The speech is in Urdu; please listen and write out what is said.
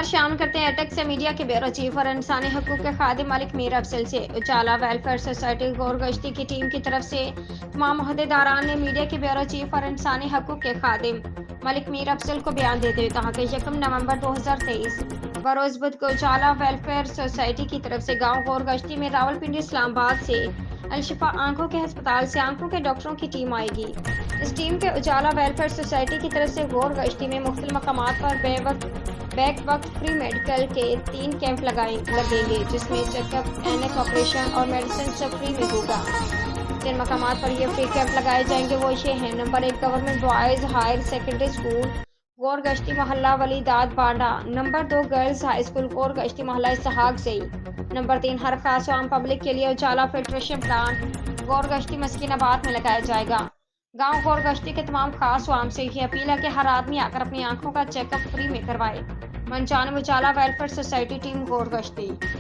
خبر شامل کرتے ہیں ایٹک سے میڈیا کے بیورو چیف اور انسانی حقوق کے خادم ملک میر افضل سے۔ اجالا ویلفیئر سوسائٹی غور گشتی کی ٹیم کی طرف سے تمام عہدیداران نے میڈیا کے بیورو چیف اور انسانی حقوق کے خادم ملک میر افضل کو بیان دیتے ہوئے کہا کہ 1 نومبر 2023 بروز بدھ کو اجالا ویلفیئر سوسائٹی کی طرف سے گاؤں غور گشتی میں راولپنڈی اسلام آباد سے الشفا آنکھوں کے ہسپتال سے آنکھوں کے ڈاکٹروں کی ٹیم آئے گی۔ اس ٹیم کے اجالا ویلفیئر سوسائٹی کی طرف سے غور گشتی میں مختلف مقامات پر بیک وقت فری میڈیکل کے 3 کیمپ لگیں گے، جس میں چیک اپ، اینک آپریشن اور میڈیسن سب فری میں ہوگا۔ جن مقامات پر یہ فری کیمپ لگائے جائیں گے وہ یہ ہیں: number 1 government boys higher secondary school Ghor Gashti محلہ Wali Dad Banda. Number 2 girls high school Ghor Gashti محلہ اسحاق زئی۔ نمبر 3 ہر خاص و عام پبلک کے لیے اجالا فلٹریشن پلانٹ غور گشتی مسکین آباد میں لگایا جائے گا۔ گاؤں غور گشتی کے تمام خاص و عام سے یہ اپیل ہے کہ ہر آدمی آ کر اپنی آنکھوں کا چیک اپ فری میں کروائے۔ منچانو اجالا ویلفیئر سوسائٹی ٹیم غور گشتی۔